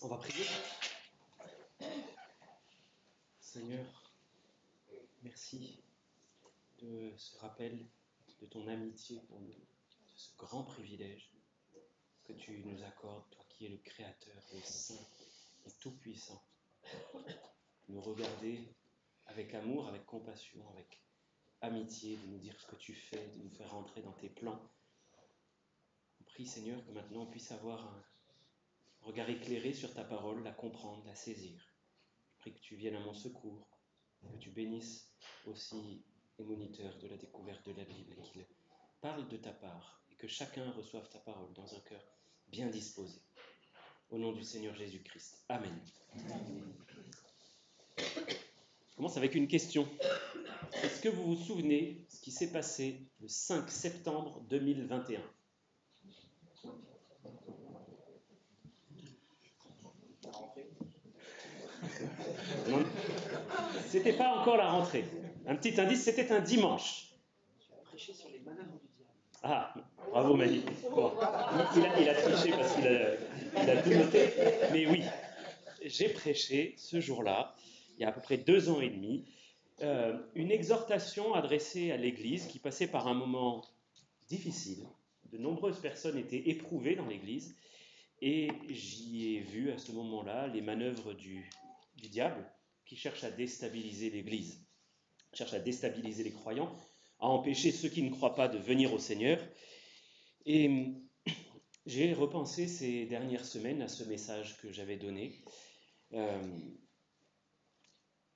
On va prier. Seigneur, merci de ce rappel de ton amitié pour nous, de ce grand privilège que tu nous accordes, toi qui es le Créateur, le Saint et Tout-Puissant. Nous regarder avec amour, avec compassion, avec amitié, de nous dire ce que tu fais, de nous faire rentrer dans tes plans. On prie, Seigneur, que maintenant on puisse avoir un regard éclairé sur ta parole, la comprendre, la saisir. Je prie que tu viennes à mon secours, que tu bénisses aussi les moniteurs de la découverte de la Bible et qu'ils parlent de ta part et que chacun reçoive ta parole dans un cœur bien disposé. Au nom du Seigneur Jésus-Christ. Amen. Je commence avec une question. Est-ce que vous vous souvenez ce qui s'est passé le 5 septembre 2021 ? Non, c'était pas encore la rentrée. Un petit indice, c'était un dimanche. Tu as prêché sur les manœuvres du diable. Ah, bravo Mali. Bon, il a triché parce qu'il a tout noté. Mais oui, j'ai prêché ce jour-là, il y a à peu près 2 ans et demi, une exhortation adressée à l'Église qui passait par un moment difficile. De nombreuses personnes étaient éprouvées dans l'Église et j'y ai vu à ce moment-là les manœuvres du diable qui cherche à déstabiliser l'Église, cherche à déstabiliser les croyants, à empêcher ceux qui ne croient pas de venir au Seigneur. Et j'ai repensé ces dernières semaines à ce message que j'avais donné,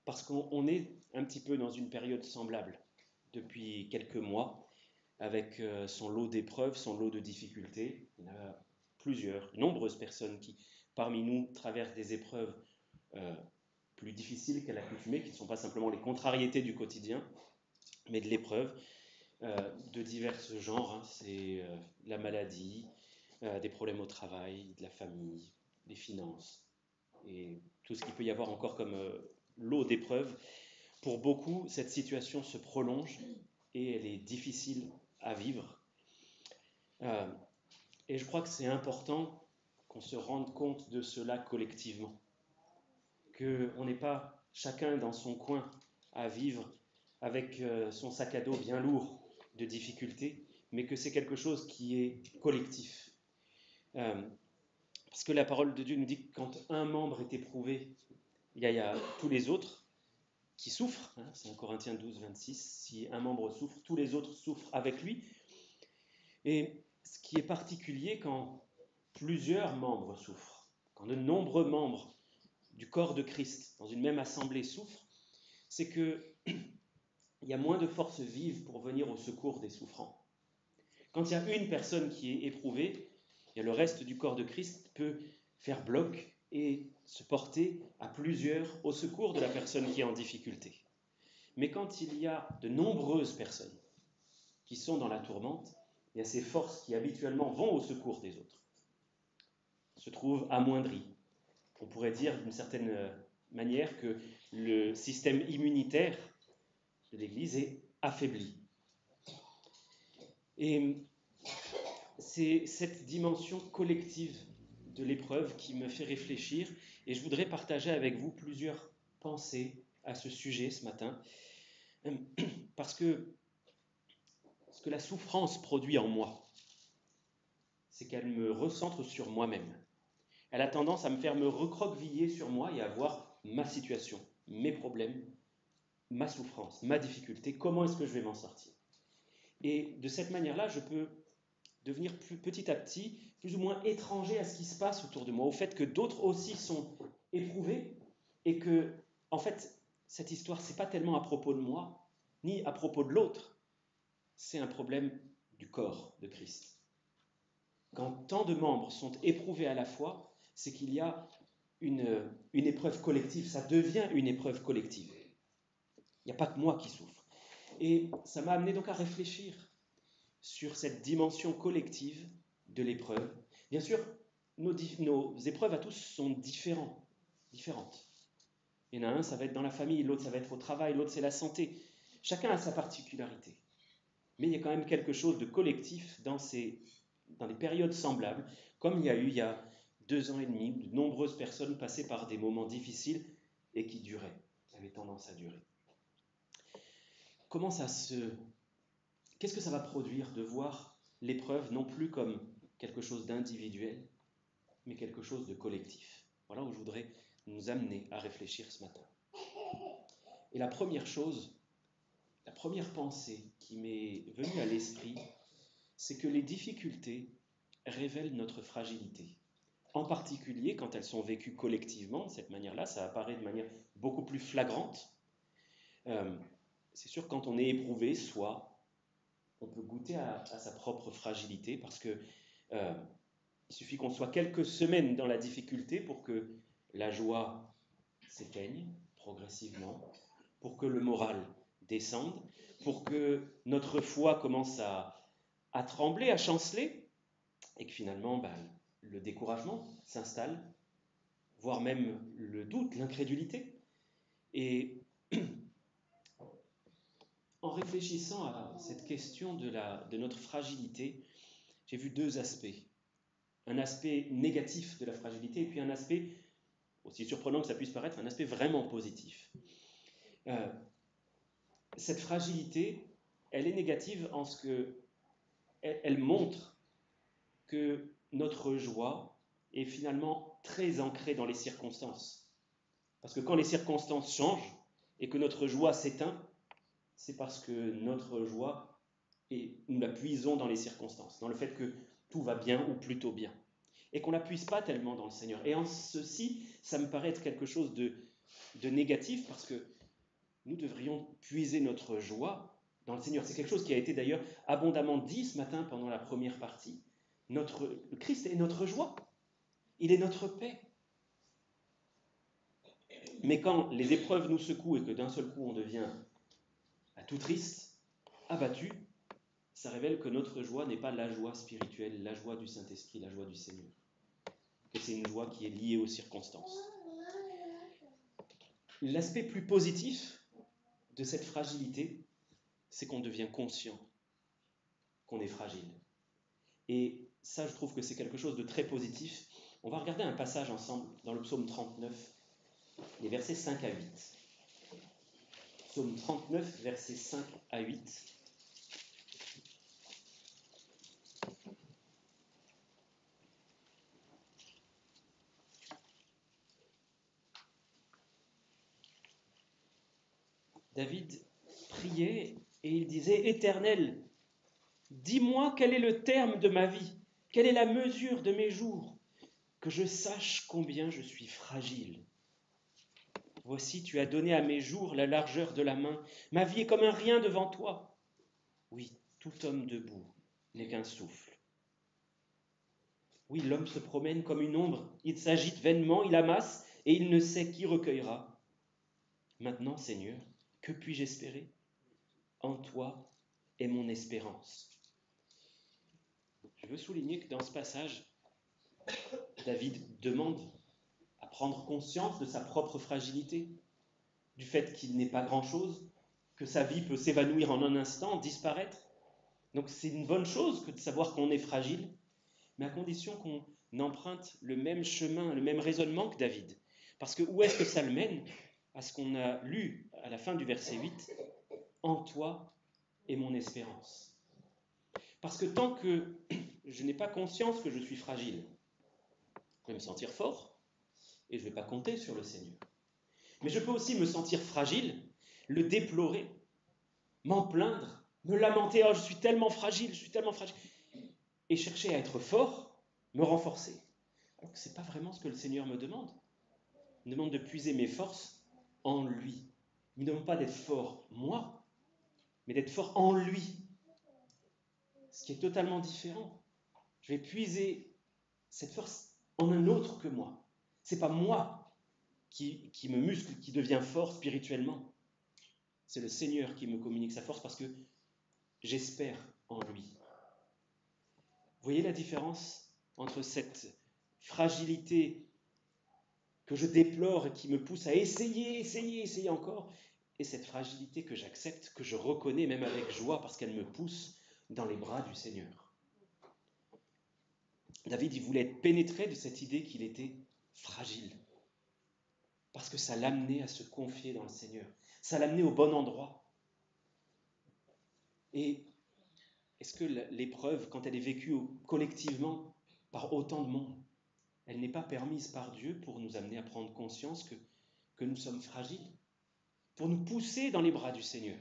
parce qu'on est un petit peu dans une période semblable depuis quelques mois, avec son lot d'épreuves, son lot de difficultés. Il y en a plusieurs, de nombreuses personnes qui, parmi nous, traversent des épreuves plus difficiles qu'à l'accoutumée, qui ne sont pas simplement les contrariétés du quotidien, mais de l'épreuve de divers genres. Hein. C'est la maladie, des problèmes au travail, de la famille, des finances, et tout ce qu'il peut y avoir encore comme lot d'épreuves. Pour beaucoup, cette situation se prolonge et elle est difficile à vivre. Et je crois que c'est important qu'on se rende compte de cela collectivement, qu'on n'est pas chacun dans son coin à vivre avec son sac à dos bien lourd de difficultés, mais que c'est quelque chose qui est collectif. Parce que la parole de Dieu nous dit que quand un membre est éprouvé, il y a tous les autres qui souffrent. Hein, c'est en Corinthiens 12, 26. Si un membre souffre, tous les autres souffrent avec lui. Et ce qui est particulier quand plusieurs membres souffrent, quand de nombreux membres du corps de Christ dans une même assemblée souffrent, c'est qu'il y a moins de forces vives pour venir au secours des souffrants. Quand il y a une personne qui est éprouvée, le reste du corps de Christ peut faire bloc et se porter à plusieurs au secours de la personne qui est en difficulté. Mais quand il y a de nombreuses personnes qui sont dans la tourmente, il y a ces forces qui habituellement vont au secours des autres, se trouvent amoindries. On pourrait dire d'une certaine manière que le système immunitaire de l'Église est affaibli. Et c'est cette dimension collective de l'épreuve qui me fait réfléchir, et je voudrais partager avec vous plusieurs pensées à ce sujet ce matin, parce que ce que la souffrance produit en moi, c'est qu'elle me recentre sur moi-même. Elle a tendance à me faire me recroqueviller sur moi et à voir ma situation, mes problèmes, ma souffrance, ma difficulté, comment est-ce que je vais m'en sortir. Et de cette manière-là, je peux devenir petit à petit plus ou moins étranger à ce qui se passe autour de moi, au fait que d'autres aussi sont éprouvés et que, en fait, cette histoire, c'est pas tellement à propos de moi, ni à propos de l'autre, c'est un problème du corps de Christ. Quand tant de membres sont éprouvés à la fois, c'est qu'il y a une épreuve collective, ça devient une épreuve collective. Il n'y a pas que moi qui souffre. Et ça m'a amené donc à réfléchir sur cette dimension collective de l'épreuve. Bien sûr, nos épreuves à tous sont différentes. Il y en a un, ça va être dans la famille, l'autre, ça va être au travail, l'autre, c'est la santé. Chacun a sa particularité. Mais il y a quand même quelque chose de collectif dans les périodes semblables, comme il y a eu il y a 2 ans et demi, de nombreuses personnes passaient par des moments difficiles et qui duraient, avaient tendance à durer. Qu'est-ce que ça va produire de voir l'épreuve non plus comme quelque chose d'individuel, mais quelque chose de collectif? Voilà où je voudrais nous amener à réfléchir ce matin. Et la première pensée qui m'est venue à l'esprit, c'est que les difficultés révèlent notre fragilité. En particulier quand elles sont vécues collectivement, de cette manière-là, ça apparaît de manière beaucoup plus flagrante. C'est sûr, quand on est éprouvé, on peut goûter à sa propre fragilité, parce que il suffit qu'on soit quelques semaines dans la difficulté pour que la joie s'éteigne progressivement, pour que le moral descende, pour que notre foi commence à trembler, à chanceler, et que finalement le découragement s'installe, voire même le doute, l'incrédulité. Et en réfléchissant à cette question de notre fragilité, j'ai vu 2 aspects. Un aspect négatif de la fragilité, et puis un aspect, aussi surprenant que ça puisse paraître, un aspect vraiment positif. Cette fragilité, elle est négative en ce qu'elle montre que notre joie est finalement très ancrée dans les circonstances. Parce que quand les circonstances changent et que notre joie s'éteint, c'est parce que notre joie, nous la puisons dans les circonstances, dans le fait que tout va bien ou plutôt bien, et qu'on ne la puise pas tellement dans le Seigneur. Et en ceci, ça me paraît être quelque chose de négatif, parce que nous devrions puiser notre joie dans le Seigneur. C'est quelque chose qui a été d'ailleurs abondamment dit ce matin pendant la première partie. Le Christ est notre joie, il est notre paix. Mais quand les épreuves nous secouent et que d'un seul coup on devient tout triste, abattu, ça révèle que notre joie n'est pas la joie spirituelle, la joie du Saint-Esprit, la joie du Seigneur. Que c'est une joie qui est liée aux circonstances. L'aspect plus positif de cette fragilité, c'est qu'on devient conscient qu'on est fragile. Et ça, je trouve que c'est quelque chose de très positif. On va regarder un passage ensemble dans le psaume 39, les versets 5 à 8. Psaume 39, versets 5 à 8. David priait et il disait « Éternel, dis-moi quel est le terme de ma vie, quelle est la mesure de mes jours, que je sache combien je suis fragile. Voici, tu as donné à mes jours la largeur de la main, ma vie est comme un rien devant toi. Oui, tout homme debout n'est qu'un souffle. Oui, l'homme se promène comme une ombre, il s'agite vainement, il amasse, et il ne sait qui recueillera. Maintenant, Seigneur, que puis-je espérer? En toi est mon espérance. » Je veux souligner que dans ce passage, David demande à prendre conscience de sa propre fragilité, du fait qu'il n'est pas grand-chose, que sa vie peut s'évanouir en un instant, disparaître. Donc c'est une bonne chose que de savoir qu'on est fragile, mais à condition qu'on emprunte le même chemin, le même raisonnement que David. Parce que où est-ce que ça le mène? À ce qu'on a lu à la fin du verset 8, « En toi est mon espérance ». Parce que tant que je n'ai pas conscience que je suis fragile, je vais me sentir fort et je ne vais pas compter sur le Seigneur. Mais je peux aussi me sentir fragile, le déplorer, m'en plaindre, me lamenter, « Oh, je suis tellement fragile, et chercher à être fort, me renforcer. Alors que ce n'est pas vraiment ce que le Seigneur me demande. Il me demande de puiser mes forces en lui. Il ne me demande pas d'être fort moi, mais d'être fort en lui. Ce qui est totalement différent. Je vais puiser cette force en un autre que moi. Ce n'est pas moi qui me muscle, qui devient fort spirituellement. C'est le Seigneur qui me communique sa force parce que j'espère en lui. Vous voyez la différence entre cette fragilité que je déplore et qui me pousse à essayer encore, et cette fragilité que j'accepte, que je reconnais même avec joie parce qu'elle me pousse dans les bras du Seigneur. David, il voulait être pénétré de cette idée qu'il était fragile. Parce que ça l'amenait à se confier dans le Seigneur. Ça l'amenait au bon endroit. Et est-ce que l'épreuve, quand elle est vécue collectivement par autant de monde, elle n'est pas permise par Dieu pour nous amener à prendre conscience que nous sommes fragiles, pour nous pousser dans les bras du Seigneur,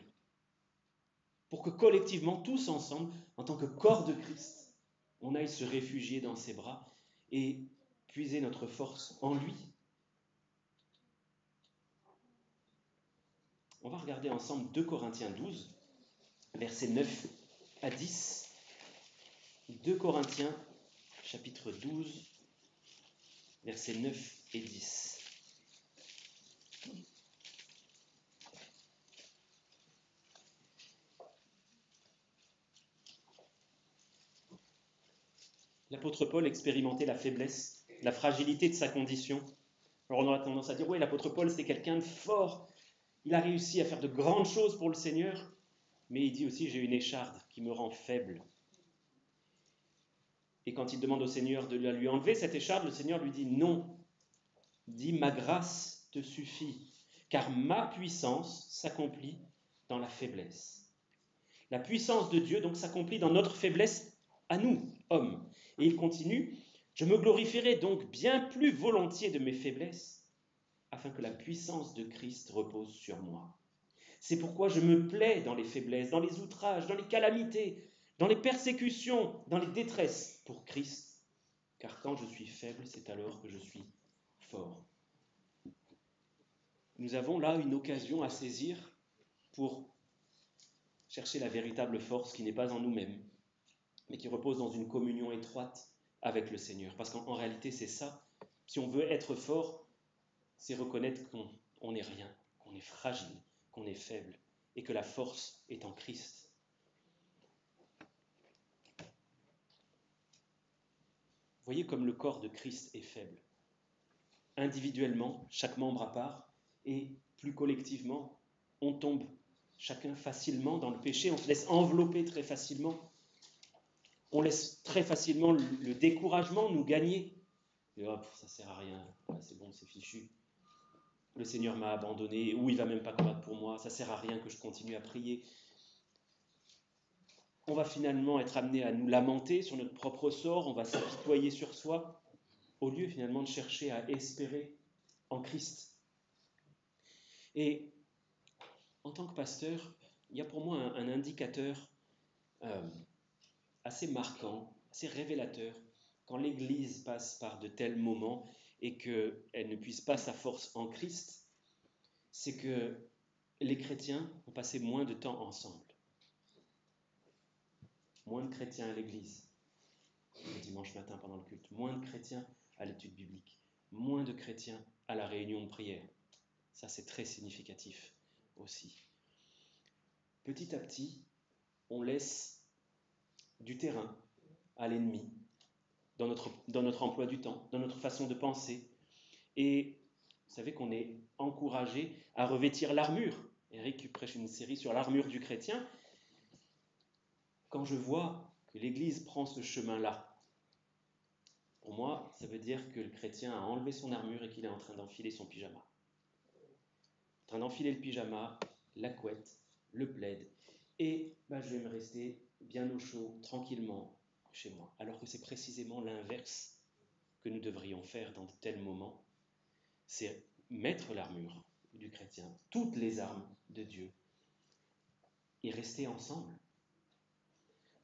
pour que collectivement, tous ensemble, en tant que corps de Christ, on aille se réfugier dans ses bras et puiser notre force en lui. On va regarder ensemble 2 Corinthiens 12, versets 9 à 10. 2 Corinthiens, chapitre 12, versets 9 et 10. L'apôtre Paul expérimentait la faiblesse, la fragilité de sa condition. Alors on aura tendance à dire, oui, l'apôtre Paul, c'est quelqu'un de fort. Il a réussi à faire de grandes choses pour le Seigneur. Mais il dit aussi, j'ai une écharde qui me rend faible. Et quand il demande au Seigneur de lui enlever cette écharde, le Seigneur lui dit, non. Il dit, ma grâce te suffit, car ma puissance s'accomplit dans la faiblesse. La puissance de Dieu, donc, s'accomplit dans notre faiblesse à nous, hommes. Et il continue, je me glorifierai donc bien plus volontiers de mes faiblesses, afin que la puissance de Christ repose sur moi. C'est pourquoi je me plais dans les faiblesses, dans les outrages, dans les calamités, dans les persécutions, dans les détresses pour Christ. Car quand je suis faible, c'est alors que je suis fort. Nous avons là une occasion à saisir pour chercher la véritable force qui n'est pas en nous-mêmes, mais qui repose dans une communion étroite avec le Seigneur. Parce qu'en réalité, c'est ça. Si on veut être fort, c'est reconnaître qu'on n'est rien, qu'on est fragile, qu'on est faible, et que la force est en Christ. Voyez comme le corps de Christ est faible. Individuellement, chaque membre à part, et plus collectivement, on tombe chacun facilement dans le péché, on se laisse envelopper très facilement. On laisse très facilement le découragement nous gagner. Et hop, ça sert à rien, c'est bon, c'est fichu. Le Seigneur m'a abandonné, ou il va même pas combattre pour moi, ça sert à rien que je continue à prier. On va finalement être amené à nous lamenter sur notre propre sort, on va s'apitoyer sur soi, au lieu finalement de chercher à espérer en Christ. Et en tant que pasteur, il y a pour moi un indicateur assez marquant, assez révélateur, quand l'Église passe par de tels moments et qu'elle ne puise pas sa force en Christ, c'est que les chrétiens ont passé moins de temps ensemble. Moins de chrétiens à l'Église, le dimanche matin pendant le culte, moins de chrétiens à l'étude biblique, moins de chrétiens à la réunion de prière. Ça, c'est très significatif aussi. Petit à petit, on laisse du terrain à l'ennemi dans notre emploi du temps, dans notre façon de penser. Et vous savez qu'on est encouragé à revêtir l'armure. Eric prêche une série sur l'armure du chrétien. Quand je vois que l'Église prend ce chemin-là, pour moi, ça veut dire que le chrétien a enlevé son armure et qu'il est en train d'enfiler son pyjama. En train d'enfiler le pyjama, la couette, le plaid, et je vais me rester bien au chaud, tranquillement, chez moi. Alors que c'est précisément l'inverse que nous devrions faire dans de tels moments. C'est mettre l'armure du chrétien, toutes les armes de Dieu, et rester ensemble.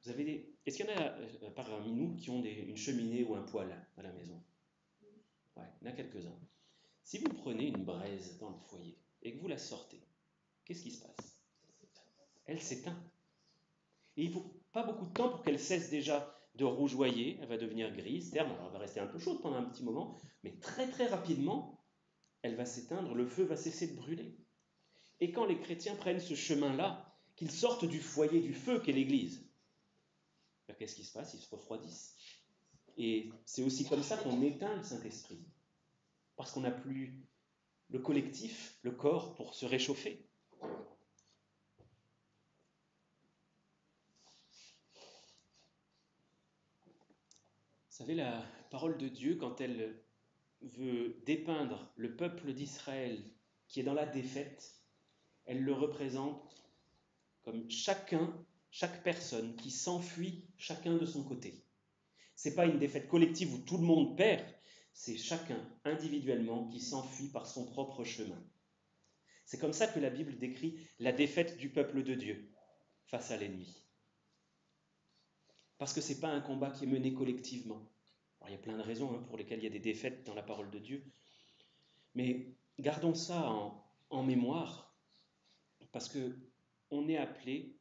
Est-ce qu'il y en a parmi nous qui ont une cheminée ou un poêle à la maison? Ouais, il y en a quelques-uns. Si vous prenez une braise dans le foyer et que vous la sortez, qu'est-ce qui se passe? Elle s'éteint. Et il ne faut pas beaucoup de temps pour qu'elle cesse déjà de rougeoyer, elle va devenir grise, terne, alors elle va rester un peu chaude pendant un petit moment, mais très très rapidement, elle va s'éteindre, le feu va cesser de brûler. Et quand les chrétiens prennent ce chemin-là, qu'ils sortent du foyer du feu qu'est l'Église, qu'est-ce qui se passe? Ils se refroidissent. Et c'est aussi comme ça qu'on éteint le Saint-Esprit. Parce qu'on n'a plus le collectif, le corps, pour se réchauffer. savez, la parole de Dieu, quand elle veut dépeindre le peuple d'Israël qui est dans la défaite, elle le représente comme chaque personne qui s'enfuit chacun de son côté. Ce n'est pas une défaite collective où tout le monde perd, c'est chacun individuellement qui s'enfuit par son propre chemin. C'est comme ça que la Bible décrit la défaite du peuple de Dieu face à l'ennemi. Parce que ce n'est pas un combat qui est mené collectivement. Alors, il y a plein de raisons pour lesquelles il y a des défaites dans la parole de Dieu. Mais gardons ça en mémoire, parce qu'on est appelé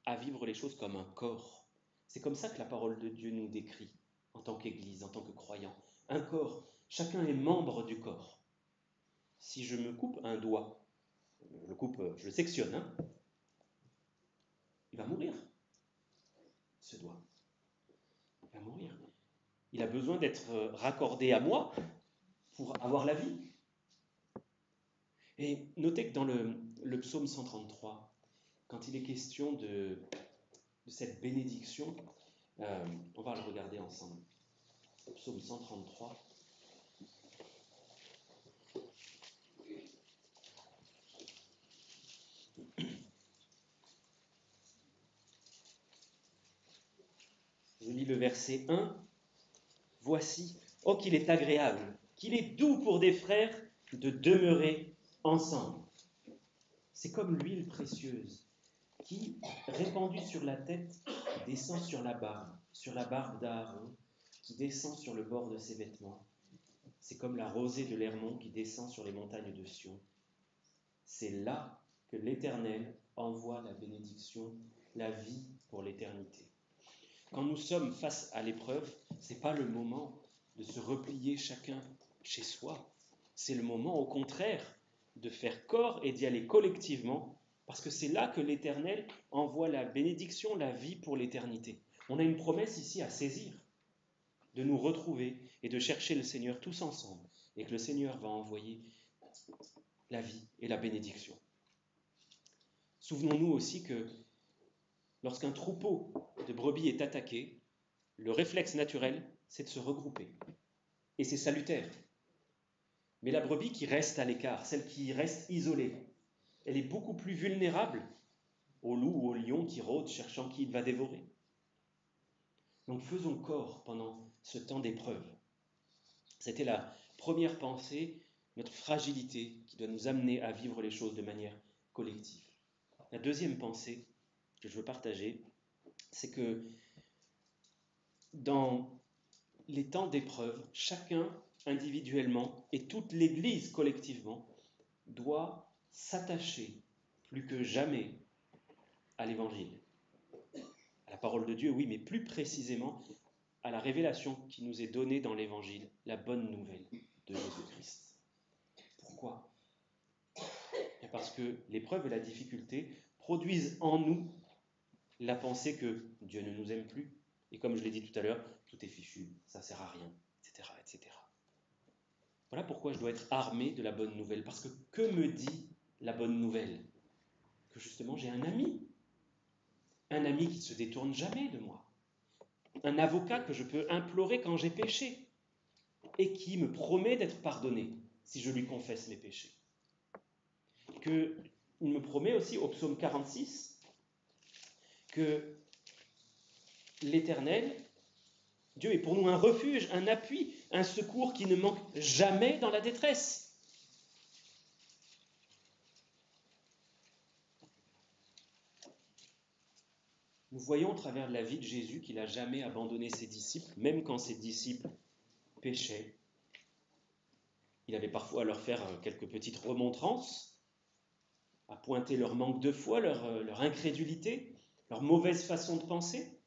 à vivre les choses comme un corps. C'est comme ça que la parole de Dieu nous décrit en tant qu'Église, en tant que croyant. Un corps, chacun est membre du corps. Si je me coupe un doigt, je le sectionne, il va mourir, ce doigt. Il va mourir. Il a besoin d'être raccordé à moi pour avoir la vie. Et notez que dans le psaume 133, quand il est question de cette bénédiction, on va le regarder ensemble. Psaume 133. Je lis le verset 1. Voici, oh qu'il est agréable, qu'il est doux pour des frères de demeurer ensemble. C'est comme l'huile précieuse qui, répandue sur la tête, descend sur la barbe d'Aaron, qui descend sur le bord de ses vêtements. C'est comme la rosée de l'Hermon qui descend sur les montagnes de Sion. C'est là que l'Éternel envoie la bénédiction, la vie pour l'éternité. Quand nous sommes face à l'épreuve, ce n'est pas le moment de se replier chacun chez soi. C'est le moment, au contraire, de faire corps et d'y aller collectivement, parce que c'est là que l'Éternel envoie la bénédiction, la vie pour l'éternité. On a une promesse ici à saisir, de nous retrouver et de chercher le Seigneur tous ensemble, et que le Seigneur va envoyer la vie et la bénédiction. Souvenons-nous aussi que lorsqu'un troupeau de brebis est attaqué, le réflexe naturel, c'est de se regrouper. Et c'est salutaire. Mais la brebis qui reste à l'écart, celle qui reste isolée, elle est beaucoup plus vulnérable au loup ou au lion qui rôde cherchant qui il va dévorer. Donc faisons corps pendant ce temps d'épreuve. C'était la première pensée, notre fragilité qui doit nous amener à vivre les choses de manière collective. La deuxième pensée que je veux partager, c'est que dans les temps d'épreuve, chacun individuellement et toute l'Église collectivement doit s'attacher plus que jamais à l'Évangile, à la parole de Dieu, oui, mais plus précisément à la révélation qui nous est donnée dans l'Évangile, la bonne nouvelle de Jésus-Christ. Pourquoi ? Parce que l'épreuve et la difficulté produisent en nous la pensée que Dieu ne nous aime plus, et comme je l'ai dit tout à l'heure, tout est fichu, ça ne sert à rien, etc., etc. Voilà pourquoi je dois être armé de la bonne nouvelle. Parce que me dit la bonne nouvelle ? Que justement j'ai un ami qui ne se détourne jamais de moi, un avocat que je peux implorer quand j'ai péché, et qui me promet d'être pardonné si je lui confesse mes péchés. Il me promet aussi au psaume 46 que l'Éternel, Dieu est pour nous un refuge, un appui, un secours qui ne manque jamais dans la détresse. Nous voyons au travers de la vie de Jésus qu'il n'a jamais abandonné ses disciples, même quand ses disciples péchaient. Il avait parfois à leur faire quelques petites remontrances, à pointer leur manque de foi, leur incrédulité, leur mauvaise façon de penser,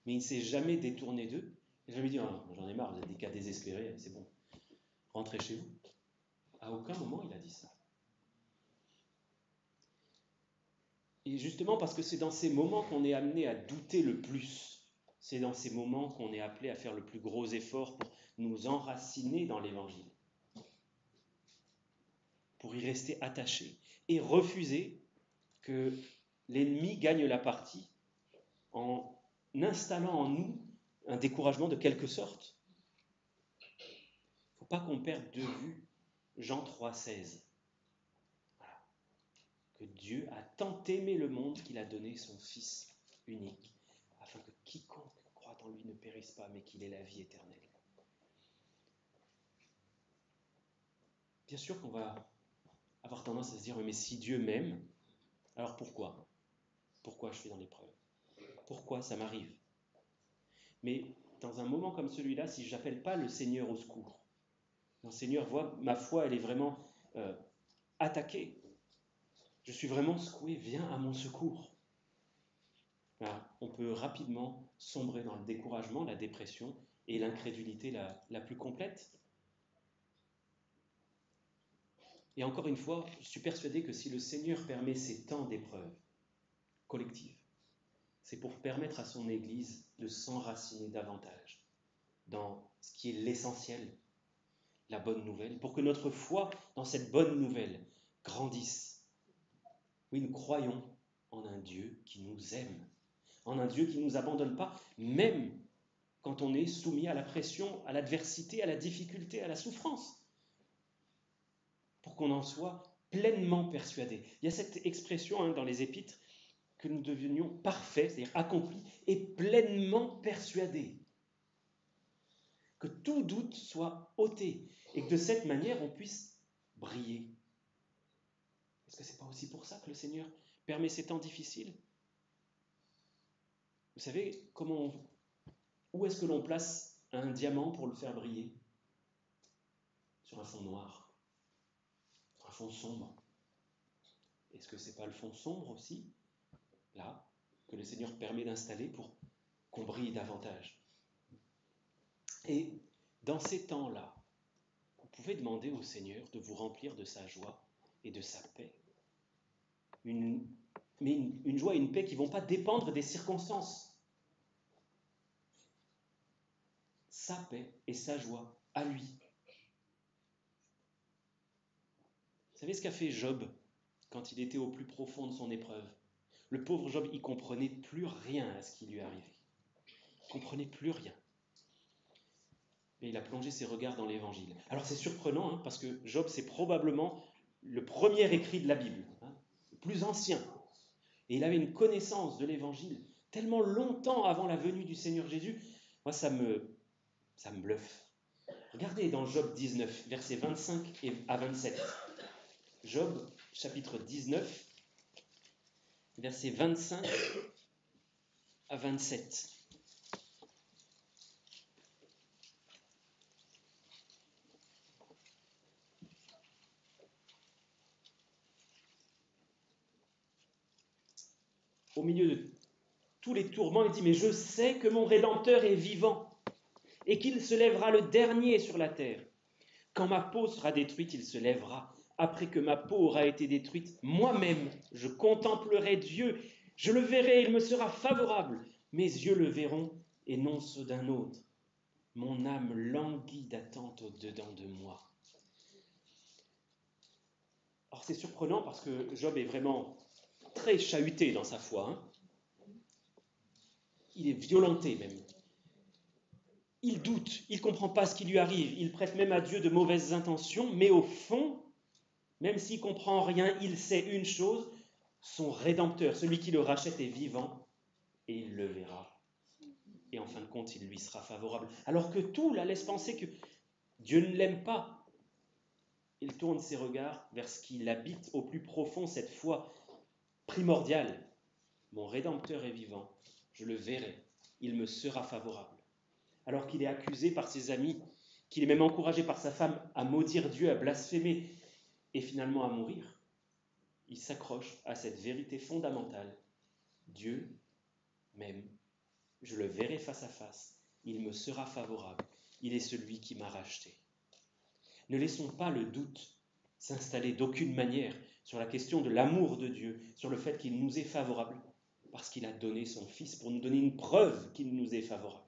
mais il ne s'est jamais détourné d'eux. Il n'a jamais dit oh, « j'en ai marre, vous êtes des cas désespérés, c'est bon, rentrez chez vous ». À aucun moment il a dit ça. Et justement parce que c'est dans ces moments qu'on est amené à douter le plus, c'est dans ces moments qu'on est appelé à faire le plus gros effort pour nous enraciner dans l'Évangile, pour y rester attaché et refuser que l'ennemi gagne la partie en installant en nous un découragement de quelque sorte. Il ne faut pas qu'on perde de vue Jean 3,16. Voilà. Que Dieu a tant aimé le monde qu'il a donné son Fils unique, afin que quiconque croit en lui ne périsse pas, mais qu'il ait la vie éternelle. Bien sûr qu'on va avoir tendance à se dire, mais si Dieu m'aime, alors pourquoi ? Pourquoi je suis dans l'épreuve ? Pourquoi ça m'arrive ? Mais dans un moment comme celui-là, si je n'appelle pas le Seigneur au secours, le Seigneur voit, ma foi, elle est vraiment attaquée. Je suis vraiment secoué, viens à mon secours. Voilà, on peut rapidement sombrer dans le découragement, la dépression et l'incrédulité la plus complète. Et encore une fois, je suis persuadé que si le Seigneur permet ces temps d'épreuve collective, c'est pour permettre à son Église de s'enraciner davantage dans ce qui est l'essentiel, la bonne nouvelle, pour que notre foi dans cette bonne nouvelle grandisse. Oui, nous croyons en un Dieu qui nous aime, en un Dieu qui ne nous abandonne pas, même quand on est soumis à la pression, à l'adversité, à la difficulté, à la souffrance, pour qu'on en soit pleinement persuadé. Il y a cette expression dans les Épîtres, que nous devenions parfaits, c'est-à-dire accomplis, et pleinement persuadés. Que tout doute soit ôté, et que de cette manière, on puisse briller. Est-ce que ce n'est pas aussi pour ça que le Seigneur permet ces temps difficiles ? Vous savez, où est-ce que l'on place un diamant pour le faire briller ? Sur un fond noir, sur un fond sombre. Est-ce que ce n'est pas le fond sombre aussi, là, que le Seigneur permet d'installer pour qu'on brille davantage ? Et dans ces temps-là, vous pouvez demander au Seigneur de vous remplir de sa joie et de sa paix. Une joie et une paix qui ne vont pas dépendre des circonstances. Sa paix et sa joie à lui. Vous savez ce qu'a fait Job quand il était au plus profond de son épreuve ? Le pauvre Job, il ne comprenait plus rien à ce qui lui arrivait. Il ne comprenait plus rien. Et il a plongé ses regards dans l'Évangile. Alors c'est surprenant, parce que Job, c'est probablement le premier écrit de la Bible, le plus ancien. Et il avait une connaissance de l'Évangile tellement longtemps avant la venue du Seigneur Jésus. Moi, ça me bluffe. Regardez dans Job 19, versets 25 à 27. Job, chapitre 19, versets 25 à 27. Au milieu de tous les tourments, il dit « Mais je sais que mon Rédempteur est vivant et qu'il se lèvera le dernier sur la terre. Quand ma peau sera détruite, il se lèvera. Après que ma peau aura été détruite, moi-même, je contemplerai Dieu. Je le verrai, il me sera favorable. Mes yeux le verront et non ceux d'un autre. Mon âme languit d'attente au-dedans de moi. » Alors c'est surprenant parce que Job est vraiment très chahuté dans sa foi. Il est violenté même. Il doute, il ne comprend pas ce qui lui arrive, il prête même à Dieu de mauvaises intentions, mais au fond, même s'il ne comprend rien, il sait une chose, son Rédempteur, celui qui le rachète, est vivant, et il le verra. Et en fin de compte, il lui sera favorable. Alors que tout la laisse penser que Dieu ne l'aime pas. Il tourne ses regards vers ce qui l'habite au plus profond, cette foi primordiale. Mon Rédempteur est vivant, je le verrai, il me sera favorable. Alors qu'il est accusé par ses amis, qu'il est même encouragé par sa femme à maudire Dieu, à blasphémer et finalement à mourir, il s'accroche à cette vérité fondamentale. Dieu m'aime, je le verrai face à face, il me sera favorable, il est celui qui m'a racheté. Ne laissons pas le doute s'installer d'aucune manière sur la question de l'amour de Dieu, sur le fait qu'il nous est favorable, parce qu'il a donné son Fils pour nous donner une preuve qu'il nous est favorable.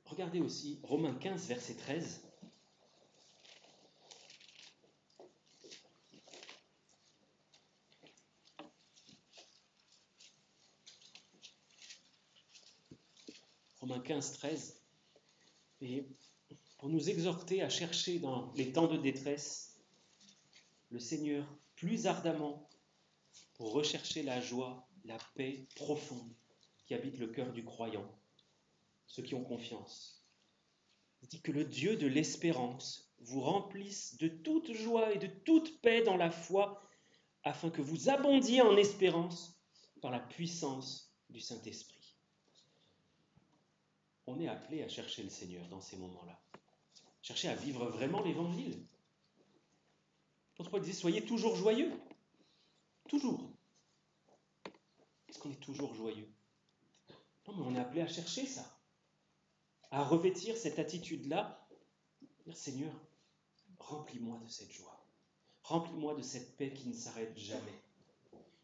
Regardez aussi Romains 15, verset 13. Romains 15, 13. Et pour nous exhorter à chercher dans les temps de détresse le Seigneur plus ardemment, pour rechercher la joie, la paix profonde qui habite le cœur du croyant, ceux qui ont confiance. Il dit que le Dieu de l'espérance vous remplisse de toute joie et de toute paix dans la foi, afin que vous abondiez en espérance par la puissance du Saint-Esprit. On est appelé à chercher le Seigneur dans ces moments-là. Chercher à vivre vraiment l'Évangile. L'apôtre Paul disait, soyez toujours joyeux. Toujours. Est-ce qu'on est toujours joyeux? Non, mais on est appelé à chercher ça. À revêtir cette attitude-là. Dire, Seigneur, remplis-moi de cette joie. Remplis-moi de cette paix qui ne s'arrête jamais.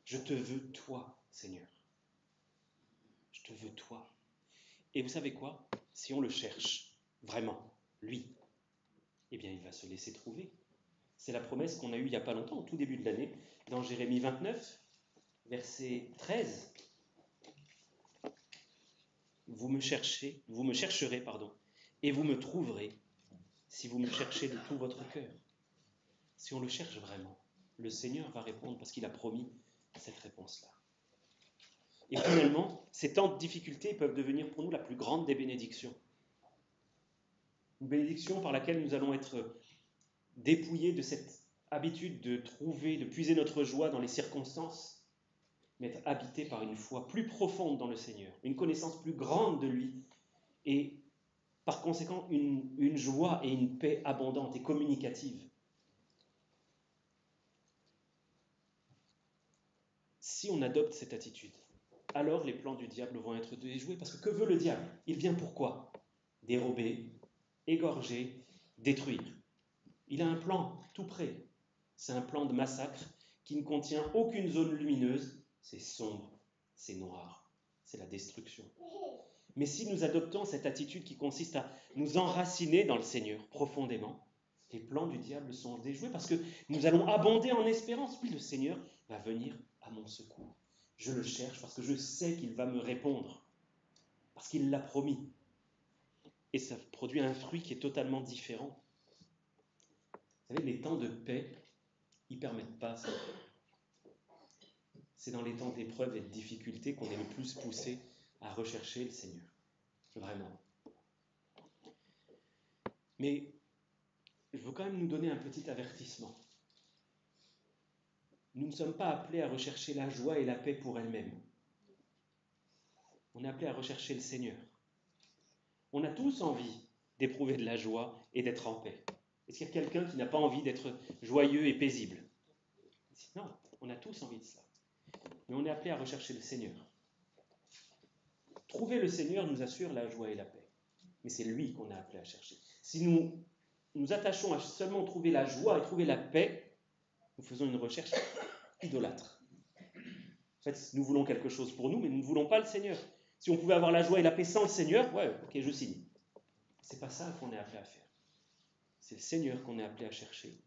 Je te veux toi, Seigneur. Je te veux toi. Et vous savez quoi? Si on le cherche, vraiment, lui, eh bien il va se laisser trouver. C'est la promesse qu'on a eue il n'y a pas longtemps, au tout début de l'année, dans Jérémie 29, verset 13. Vous me chercherez, et vous me trouverez, si vous me cherchez de tout votre cœur. Si on le cherche vraiment, le Seigneur va répondre parce qu'il a promis cette réponse-là. Et finalement, ces temps de difficulté peuvent devenir pour nous la plus grande des bénédictions. Une bénédiction par laquelle nous allons être dépouillés de cette habitude de puiser notre joie dans les circonstances, mais être habités par une foi plus profonde dans le Seigneur, une connaissance plus grande de lui, et par conséquent une joie et une paix abondante et communicative. Si on adopte cette attitude, alors les plans du diable vont être déjoués, parce que veut le diable? Il vient pour quoi? Dérober, égorger, détruire. Il a un plan tout prêt. C'est un plan de massacre qui ne contient aucune zone lumineuse. C'est sombre, c'est noir, c'est la destruction. Mais si nous adoptons cette attitude qui consiste à nous enraciner dans le Seigneur profondément, les plans du diable sont déjoués parce que nous allons abonder en espérance. Oui, le Seigneur va venir à mon secours. Je le cherche parce que je sais qu'il va me répondre, parce qu'il l'a promis. Et ça produit un fruit qui est totalement différent. Vous savez, les temps de paix, ils ne permettent pas ça. C'est dans les temps d'épreuve et de difficulté qu'on est le plus poussé à rechercher le Seigneur. Vraiment. Mais je veux quand même nous donner un petit avertissement. Nous ne sommes pas appelés à rechercher la joie et la paix pour elles-mêmes. On est appelés à rechercher le Seigneur. On a tous envie d'éprouver de la joie et d'être en paix. Est-ce qu'il y a quelqu'un qui n'a pas envie d'être joyeux et paisible? Non, on a tous envie de ça. Mais on est appelé à rechercher le Seigneur. Trouver le Seigneur nous assure la joie et la paix. Mais c'est lui qu'on est appelé à chercher. Si nous nous attachons à seulement trouver la joie et trouver la paix, nous faisons une recherche idolâtre. En fait, nous voulons quelque chose pour nous, mais nous ne voulons pas le Seigneur. Si on pouvait avoir la joie et la paix sans le Seigneur, ouais, ok, je signe. C'est pas ça qu'on est appelé à faire. C'est le Seigneur qu'on est appelé à chercher.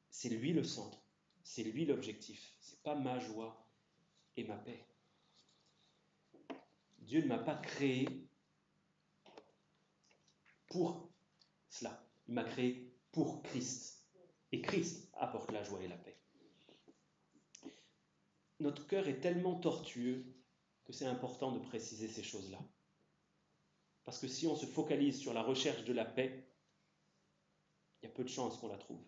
C'est lui le centre. C'est lui l'objectif. C'est pas ma joie et ma paix. Dieu ne m'a pas créé pour cela. Il m'a créé pour Christ. Et Christ apporte la joie et la paix. Notre cœur est tellement tortueux que c'est important de préciser ces choses-là. Parce que si on se focalise sur la recherche de la paix, il y a peu de chances qu'on la trouve.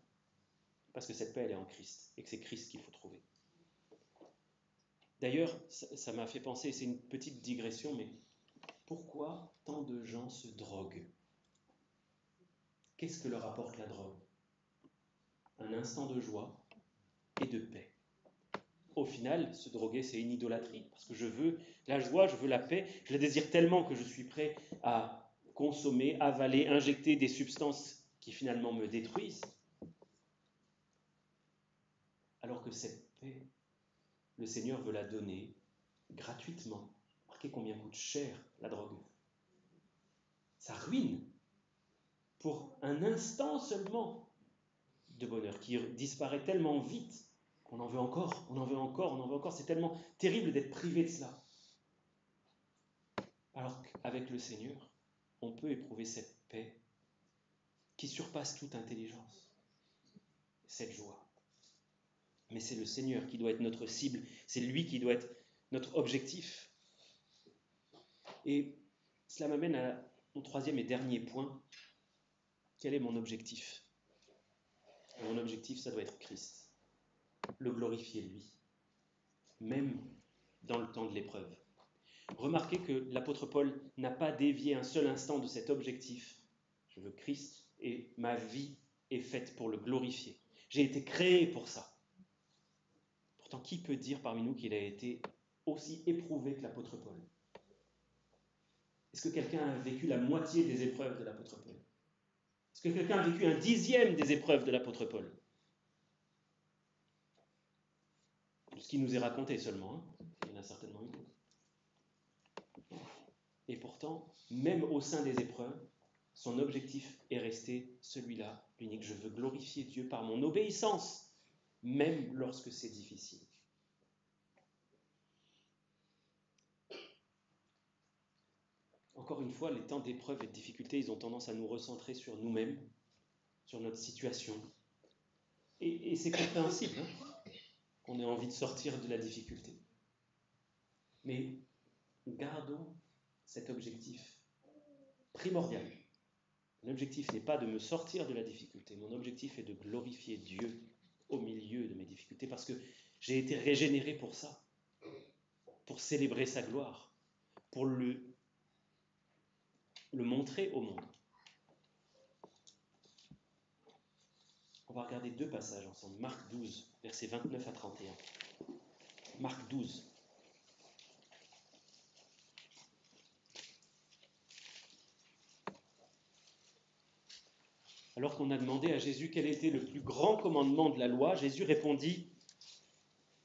Parce que cette paix, elle est en Christ, et que c'est Christ qu'il faut trouver. D'ailleurs, ça m'a fait penser, c'est une petite digression, mais pourquoi tant de gens se droguent? Qu'est-ce que leur apporte la drogue? Un instant de joie et de paix. Au final, se droguer, c'est une idolâtrie, parce que je veux la joie, je veux la paix, je la désire tellement que je suis prêt à consommer, avaler, injecter des substances qui finalement me détruisent. Alors que cette paix, le Seigneur veut la donner gratuitement. Remarquez combien coûte cher la drogue. Ça ruine pour un instant seulement de bonheur qui disparaît tellement vite qu'on en veut encore, on en veut encore, on en veut encore. C'est tellement terrible d'être privé de cela. Alors qu'avec le Seigneur, on peut éprouver cette paix qui surpasse toute intelligence, cette joie. Mais c'est le Seigneur qui doit être notre cible, c'est lui qui doit être notre objectif. Et cela m'amène à mon troisième et dernier point. Quel est mon objectif? Mon objectif, ça doit être Christ, le glorifier lui, même dans le temps de l'épreuve. Remarquez que l'apôtre Paul n'a pas dévié un seul instant de cet objectif. Je veux Christ et ma vie est faite pour le glorifier. J'ai été créé pour ça. Pourtant, qui peut dire parmi nous qu'il a été aussi éprouvé que l'apôtre Paul? Est-ce que quelqu'un a vécu la moitié des épreuves de l'apôtre Paul? Est-ce que quelqu'un a vécu un dixième des épreuves de l'apôtre Paul? Ce qui nous est raconté seulement, hein. Il y en a certainement eu d'autres. Et pourtant, même au sein des épreuves, son objectif est resté celui-là, l'unique. Je veux glorifier Dieu par mon obéissance, même lorsque c'est difficile. Encore une fois, les temps d'épreuve et de difficulté, ils ont tendance à nous recentrer sur nous-mêmes, sur notre situation. Et c'est compréhensible, hein, qu'on ait envie de sortir de la difficulté. Mais gardons cet objectif primordial. L'objectif n'est pas de me sortir de la difficulté. Mon objectif est de glorifier Dieu au milieu de mes difficultés parce que j'ai été régénéré pour ça, pour célébrer sa gloire, pour le montrer au monde. On va regarder deux passages ensemble. Marc 12, versets 29 à 31. Marc 12. Alors qu'on a demandé à Jésus quel était le plus grand commandement de la loi, Jésus répondit,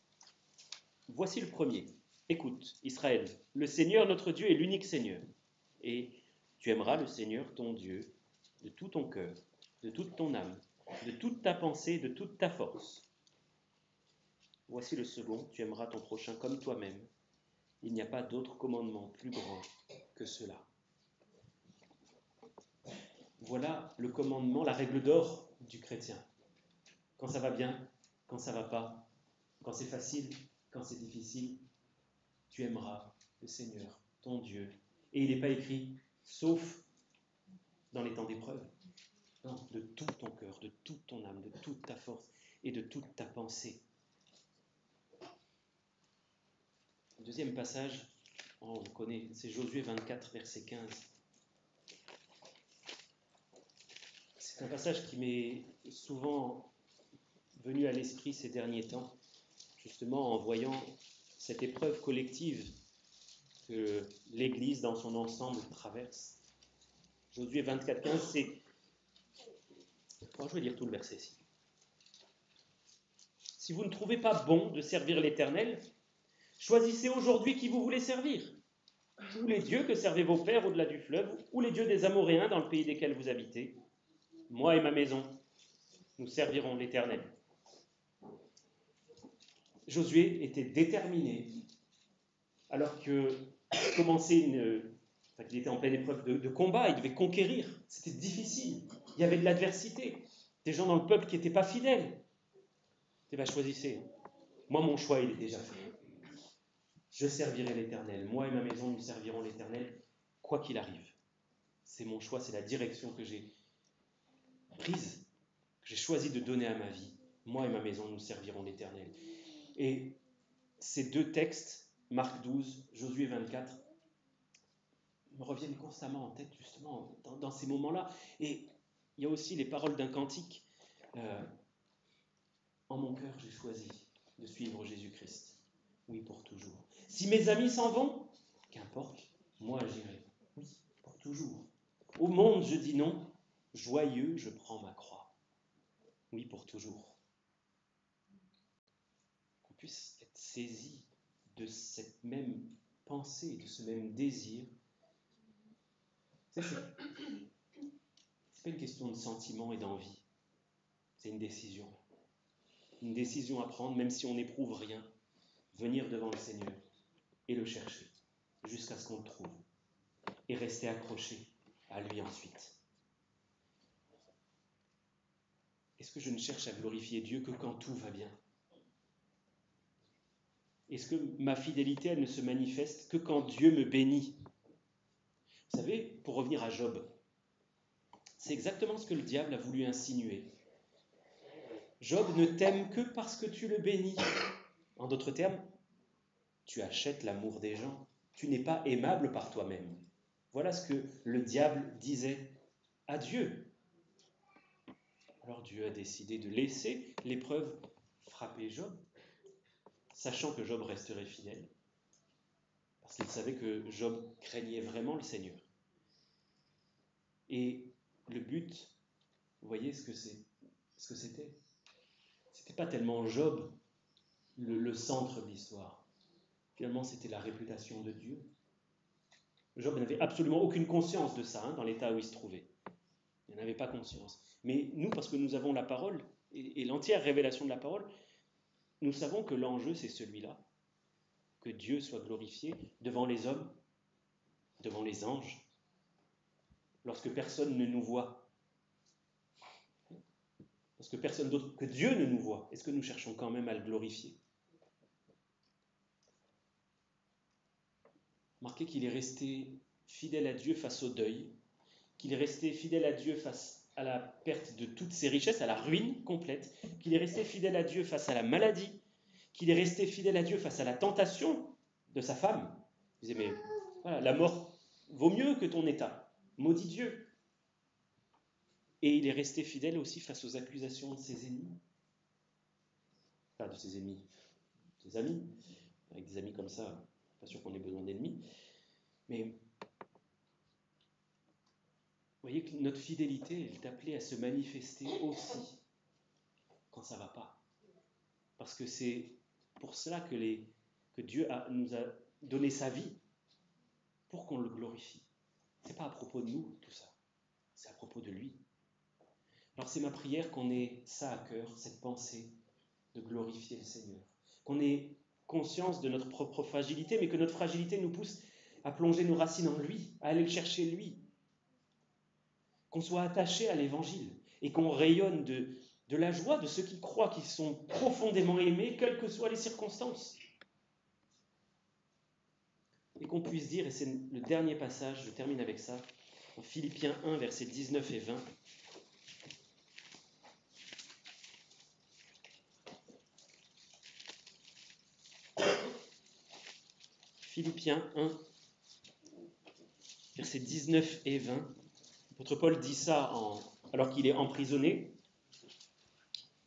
« Voici le premier. Écoute, Israël, le Seigneur notre Dieu est l'unique Seigneur. Et tu aimeras le Seigneur ton Dieu de tout ton cœur, de toute ton âme, de toute ta pensée, de toute ta force. Voici le second, tu aimeras ton prochain comme toi-même. Il n'y a pas d'autre commandement plus grand que cela. » Voilà le commandement, la règle d'or du chrétien. Quand ça va bien, quand ça va pas, quand c'est facile, quand c'est difficile, tu aimeras le Seigneur, ton Dieu. Et il n'est pas écrit, sauf dans les temps d'épreuve. Non, de tout ton cœur, de toute ton âme, de toute ta force et de toute ta pensée. Le deuxième passage, on le connaît, c'est Josué 24, verset 15. C'est un passage qui m'est souvent venu à l'esprit ces derniers temps, justement en voyant cette épreuve collective que l'Église dans son ensemble traverse. Josué 24, 15, c'est... je vais lire tout le verset ici. « Si vous ne trouvez pas bon de servir l'Éternel, choisissez aujourd'hui qui vous voulez servir, ou les dieux que servaient vos pères au-delà du fleuve, ou les dieux des Amoréens dans le pays desquels vous habitez. Moi et ma maison, nous servirons l'Éternel. » Josué était déterminé, alors qu'il était en pleine épreuve de combat, il devait conquérir, c'était difficile, il y avait de l'adversité, des gens dans le peuple qui n'étaient pas fidèles. Choisissez. Moi, mon choix, il est déjà fait. Je servirai l'Éternel. Moi et ma maison, nous servirons l'Éternel, quoi qu'il arrive. C'est mon choix, c'est la direction que j'ai prise, que j'ai choisi de donner à ma vie. Moi et ma maison, nous servirons l'Éternel. Et ces deux textes, Marc 12, Josué 24, me reviennent constamment en tête, justement, dans ces moments-là. Et il y a aussi les paroles d'un cantique. En mon cœur, j'ai choisi de suivre Jésus-Christ. Oui, pour toujours. Si mes amis s'en vont, qu'importe, moi j'irai. Oui, pour toujours. Au monde, je dis non. Joyeux, je prends ma croix. Oui, pour toujours. Qu'on puisse être saisi de cette même pensée, de ce même désir. C'est pas une question de sentiment et d'envie. C'est une décision. Une décision à prendre, même si on n'éprouve rien. Venir devant le Seigneur et le chercher, jusqu'à ce qu'on le trouve. rester accroché à lui ensuite. Est-ce que je ne cherche à glorifier Dieu que quand tout va bien? Est-ce que ma fidélité, elle ne se manifeste que quand Dieu me bénit? Vous savez, pour revenir à Job, c'est exactement ce que le diable a voulu insinuer. Job ne t'aime que parce que tu le bénis. En d'autres termes, tu achètes l'amour des gens. Tu n'es pas aimable par toi-même. Voilà ce que le diable disait à Dieu. Alors Dieu a décidé de laisser l'épreuve frapper Job, sachant que Job resterait fidèle, parce qu'il savait que Job craignait vraiment le Seigneur. Et le but, vous voyez ce que c'était? C'était pas tellement Job le centre de l'histoire. Finalement, c'était la réputation de Dieu. Job n'avait absolument aucune conscience de ça, dans l'état où il se trouvait. Il n'en avait pas conscience. Mais nous, parce que nous avons la parole et l'entière révélation de la parole, nous savons que l'enjeu, c'est celui-là. Que Dieu soit glorifié devant les hommes, devant les anges, lorsque personne ne nous voit. Lorsque personne d'autre que Dieu ne nous voit, est-ce que nous cherchons quand même à le glorifier? Remarquez qu'il est resté fidèle à Dieu face au deuil, qu'il est resté fidèle à Dieu face à la perte de toutes ses richesses, à la ruine complète, qu'il est resté fidèle à Dieu face à la maladie, qu'il est resté fidèle à Dieu face à la tentation de sa femme. Vous dites, mais voilà, la mort vaut mieux que ton état. Maudit Dieu. Et il est resté fidèle aussi face aux accusations de ses ennemis. Pas de ses ennemis, ses amis. Avec des amis comme ça, pas sûr qu'on ait besoin d'ennemis. Mais vous voyez que notre fidélité, elle est appelée à se manifester aussi quand ça ne va pas. Parce que c'est pour cela que Dieu nous a donné sa vie, pour qu'on le glorifie. Ce n'est pas à propos de nous, tout ça. C'est à propos de lui. Alors c'est ma prière qu'on ait ça à cœur, cette pensée de glorifier le Seigneur. Qu'on ait conscience de notre propre fragilité, mais que notre fragilité nous pousse à plonger nos racines en lui, à aller le chercher lui. Qu'on soit attaché à l'Évangile et qu'on rayonne de la joie de ceux qui croient qu'ils sont profondément aimés, quelles que soient les circonstances. Et qu'on puisse dire, et c'est le dernier passage, je termine avec ça, en Philippiens 1, versets 19 et 20. Philippiens 1, versets 19 et 20. L'apôtre Paul dit ça alors qu'il est emprisonné.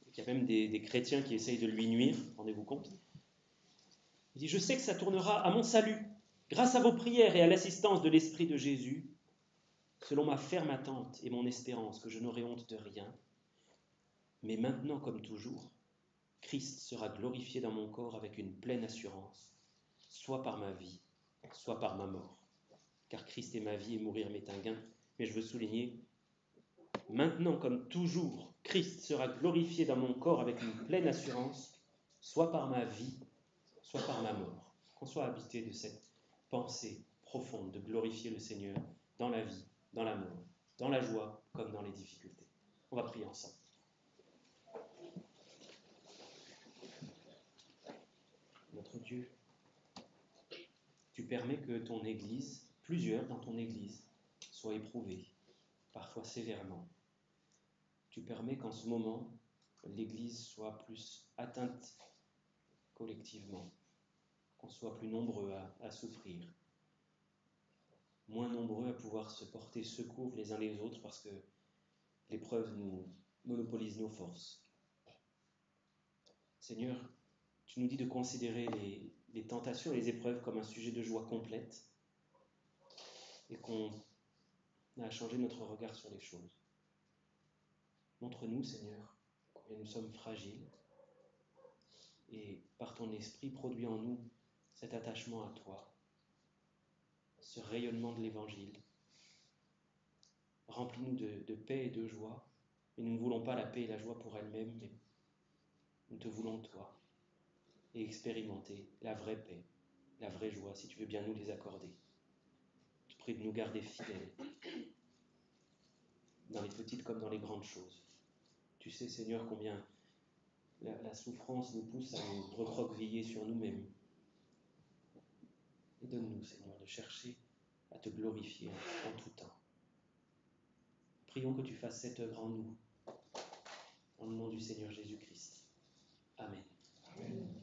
Il y a même des chrétiens qui essayent de lui nuire, rendez-vous compte. Il dit, je sais que ça tournera à mon salut, grâce à vos prières et à l'assistance de l'Esprit de Jésus, selon ma ferme attente et mon espérance que je n'aurai honte de rien. Mais maintenant, comme toujours, Christ sera glorifié dans mon corps avec une pleine assurance, soit par ma vie, soit par ma mort. Car Christ est ma vie et mourir m'est un gain. Mais je veux souligner, maintenant comme toujours, Christ sera glorifié dans mon corps avec une pleine assurance, soit par ma vie, soit par ma mort. Qu'on soit habité de cette pensée profonde de glorifier le Seigneur dans la vie, dans la mort, dans la joie comme dans les difficultés. On va prier ensemble. Notre Dieu, tu permets que ton Église, plusieurs dans ton Église, soient éprouvés, parfois sévèrement. Tu permets qu'en ce moment, l'Église soit plus atteinte collectivement, qu'on soit plus nombreux à souffrir, moins nombreux à pouvoir se porter secours les uns les autres parce que l'épreuve nous monopolise nos forces. Seigneur, tu nous dis de considérer les tentations et les épreuves comme un sujet de joie complète et qu'on a à changer notre regard sur les choses. Montre-nous, Seigneur, combien nous sommes fragiles et par ton esprit, produis en nous cet attachement à toi, ce rayonnement de l'Évangile. Remplis-nous de paix et de joie, mais nous ne voulons pas la paix et la joie pour elles-mêmes, mais nous te voulons toi et expérimenter la vraie paix, la vraie joie, si tu veux bien nous les accorder. prie de nous garder fidèles, dans les petites comme dans les grandes choses. Tu sais, Seigneur, combien la souffrance nous pousse à nous recroqueviller sur nous-mêmes. Et donne-nous, Seigneur, de chercher à te glorifier en tout temps. Prions que tu fasses cette œuvre en nous, dans le nom du Seigneur Jésus-Christ. Amen. Amen.